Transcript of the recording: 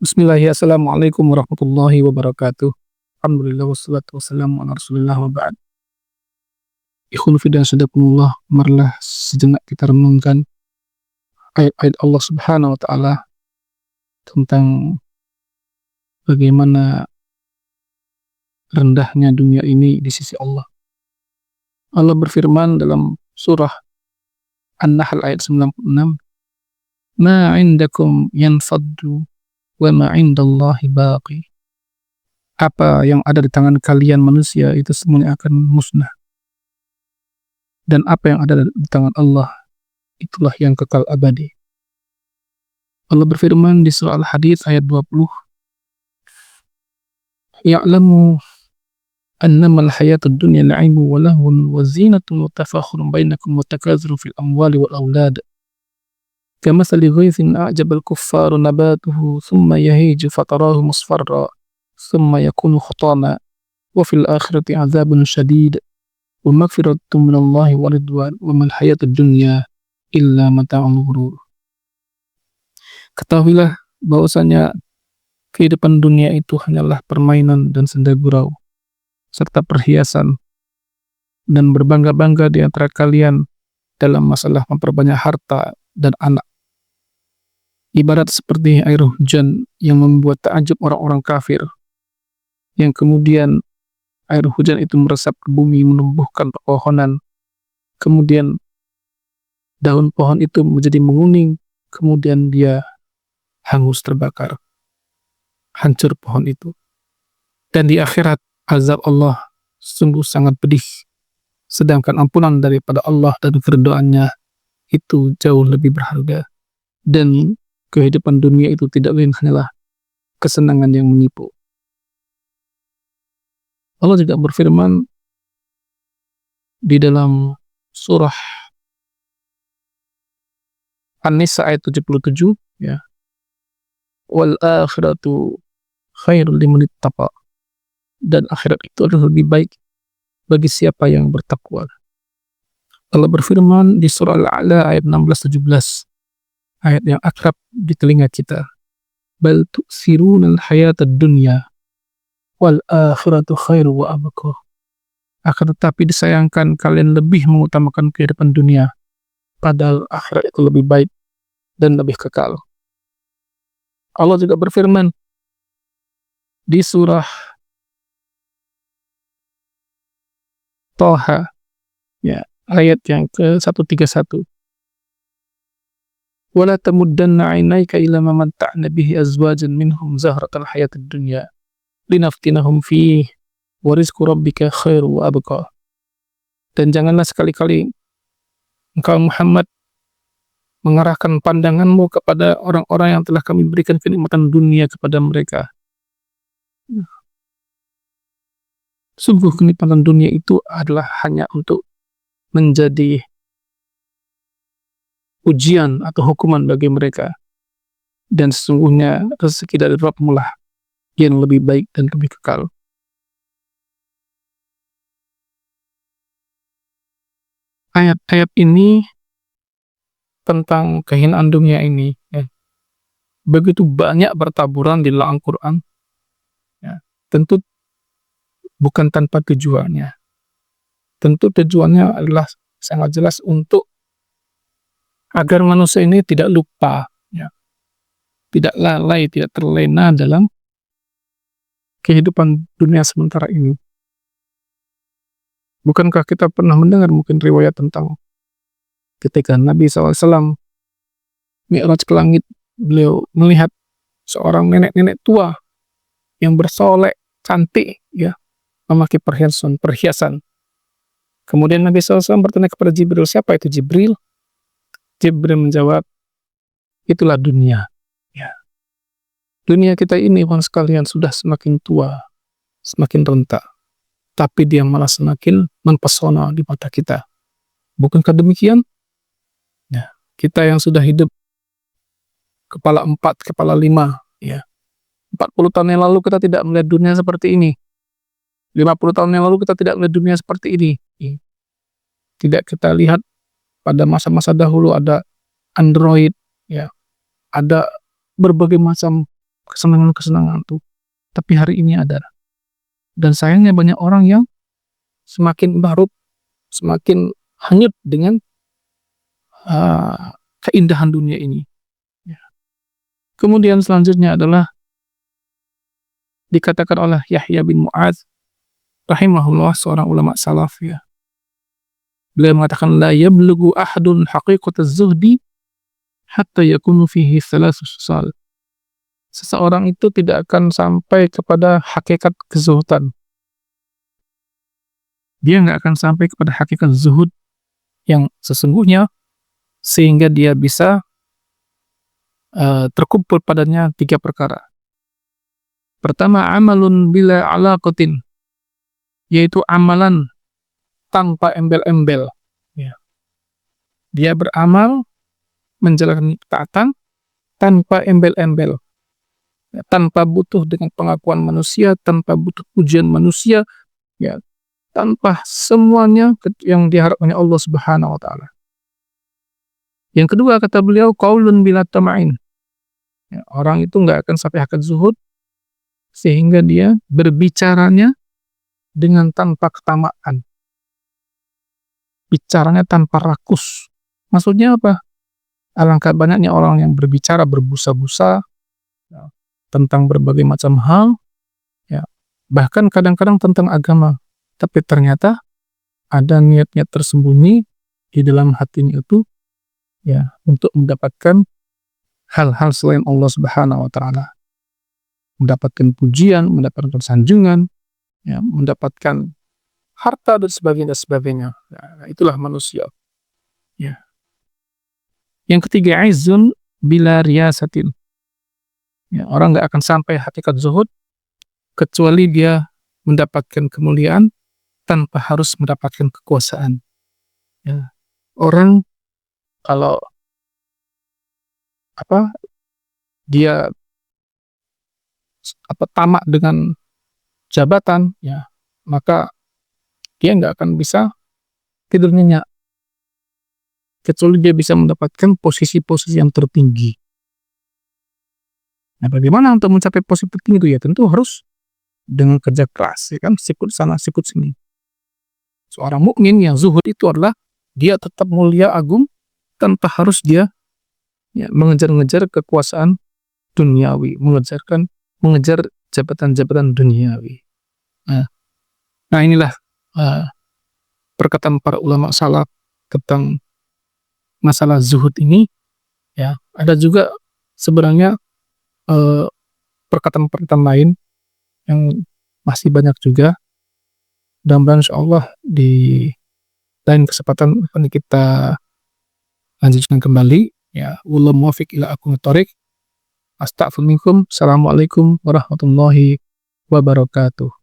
Bismillahirrahmanirrahim. Assalamualaikum warahmatullahi wabarakatuh. Alhamdulillah wassalatu wassalamu ala Rasulillah wa ba'd. Ikhwan fillah sadakumullah, marilah sejenak kita renungkan ayat-ayat Allah Subhanahu wa taala tentang bagaimana rendahnya dunia ini di sisi Allah. Allah berfirman dalam surah An-Nahl ayat 96, "Ma 'indakum yanfaddu wa ma 'indallahi baqi." Apa yang ada di tangan kalian manusia itu semuanya akan musnah. Dan apa yang ada di tangan Allah, itulah yang kekal abadi. Allah berfirman di surah Al-Hadid ayat 20, "Ya'lamu annamal hayatud dunya la'ibu wa lahwun wa zinatun wa tafakhurun bainakum wa takazurun fil amwali wal aulad. Kamathali ghaythin a'jabal kuffaru nabatuhu thumma yahiju fatarahu musfarra thumma yakunu khutama wa fil akhirati 'adzabun syadid wa maghfiratun minallahi wa ridwan wa mal hayatud dunya illa mata'ul ghurur." Ketahuilah bahwasanya kehidupan dunia itu hanyalah permainan dan senda gurau serta perhiasan, dan berbangga-bangga di antara kalian dalam masalah memperbanyak harta dan anak. Ibarat seperti air hujan yang membuat takjub orang-orang kafir, yang kemudian air hujan itu meresap ke bumi menumbuhkan pepohonan, kemudian daun pohon itu menjadi menguning, kemudian dia hangus terbakar, hancur pohon itu. Dan di akhirat azab Allah sungguh sangat pedih, sedangkan ampunan daripada Allah dan keridhaannya itu jauh lebih berharga. Dan kehidupan dunia itu tidak lain hanyalah kesenangan yang menipu. Allah juga berfirman di dalam surah An-Nisa ayat 77, ya, "Wal akhiratu khairul liman ittaqa." Dan akhirat itu adalah lebih baik bagi siapa yang bertakwa. Allah berfirman di surah Al-A'la ayat 16-17, ayat yang akrab di telinga kita, "Bal tu'thirunal hayatad dunya wal akhiratu khairu wa abqa." Akan tetapi disayangkan kalian lebih mengutamakan kehidupan dunia, padahal akhirat itu lebih baik dan lebih kekal. Allah juga berfirman di surah Toha, ya, ayat yang ke-131, "Wala tamuddanna 'ainaika ila ma matta'na bihi azwajan minhum zahratal hayatid dunya linaftinahum fihi wa rizqu rabbika khairu wa abqa." Dan janganlah sekali-kali engkau Muhammad mengarahkan pandanganmu kepada orang-orang yang telah kami berikan kenikmatan dunia kepada mereka. Sungguh kenikmatan dunia itu adalah hanya untuk menjadi ujian atau hukuman bagi mereka. Dan sesungguhnya rezeki dari Rabb-Mu lah yang lebih baik dan lebih kekal. Ayat-ayat ini tentang kehinaan dunia ini, ya, begitu banyak bertaburan di dalam Al-Quran, ya, tentu bukan tanpa tujuannya. Tentu tujuannya adalah sangat jelas untuk agar manusia ini tidak lupa, ya, tidak lalai, tidak terlena dalam kehidupan dunia sementara ini. Bukankah kita pernah mendengar mungkin riwayat tentang ketika Nabi SAW mi'raj ke langit, beliau melihat seorang nenek-nenek tua yang bersolek, cantik, ya, memakai perhiasan. Kemudian Nabi SAW bertanya kepada Jibril, "Siapa itu Jibril?" Jibril menjawab, "Itulah dunia." Ya. Dunia kita ini, kawan sekalian, sudah semakin tua, semakin renta, tapi dia malah semakin mempesona di mata kita. Bukankah demikian? Ya. Kita yang sudah hidup kepala 4, kepala 5, ya, 40 tahun yang lalu kita tidak melihat dunia seperti ini. 50 tahun yang lalu kita tidak melihat dunia seperti ini. Tidak kita lihat pada masa-masa dahulu ada Android, ya, ada berbagai macam kesenangan-kesenangan tuh. Tapi hari ini ada. Dan sayangnya banyak orang yang semakin barut, semakin hanyut dengan keindahan dunia ini. Ya. Kemudian selanjutnya adalah dikatakan oleh Yahya bin Mu'adz rahimahullah, seorang ulama salaf ya. Beliau mengatakan la yablughu ahadun haqiqataz zuhdi hatta yakunu fihi thalath khisal. Seseorang itu tidak akan sampai kepada hakikat kezuhudan. Dia nggak akan sampai kepada hakikat zuhud yang sesungguhnya sehingga dia bisa terkumpul padanya 3 perkara. Pertama, amalun bila alaqatin, yaitu amalan tanpa embel-embel. Ya. Dia beramal menjalankan ketaatan tanpa embel-embel. Ya, tanpa butuh dengan pengakuan manusia, tanpa butuh pujian manusia, ya, tanpa semuanya yang diharapkan oleh Allah Subhanahu wa taala. Yang kedua kata beliau qaulun bila tama'in. Ya, orang itu nggak akan sampai hakikat zuhud sehingga dia berbicaranya dengan tanpa ketamaan. Bicaranya tanpa rakus. Maksudnya apa? Alangkah banyaknya orang yang berbicara berbusa-busa ya, tentang berbagai macam hal, ya, bahkan kadang-kadang tentang agama, tapi ternyata ada niat-niat tersembunyi di dalam hatinya itu, ya, untuk mendapatkan hal-hal selain Allah Subhanahu wa taala. Mendapatkan pujian, mendapatkan sanjungan, ya, mendapatkan harta dan sebagainya. Nah, itulah manusia. Ya. Yang ketiga, izzun bila riyasatin. Ya, orang nggak akan sampai hakikat zuhud kecuali dia mendapatkan kemuliaan tanpa harus mendapatkan kekuasaan. Ya. Orang kalau dia tamak dengan jabatan, ya, maka dia nggak akan bisa tidur nyenyak kecuali dia bisa mendapatkan posisi-posisi yang tertinggi. Nah, bagaimana untuk mencapai posisi tertinggi itu? Ya tentu harus dengan kerja keras, ya kan, sikut sana sikut sini. Seorang mukmin yang zuhud itu adalah dia tetap mulia agung tanpa harus dia, ya, mengejar-ngejar kekuasaan duniawi, mengejar jabatan-jabatan duniawi. Nah inilah perkataan para ulama salaf tentang masalah zuhud ini. Ya, ada juga sebenarnya perkataan-perkataan lain yang masih banyak juga. Mudah-mudahan insyaallah di lain kesempatan akan kita lanjutkan kembali. Ya, wallahu muwaffiq ila aqwamit thoriq. Astaghfirullahaladzim. Assalamualaikum warahmatullahi wabarakatuh.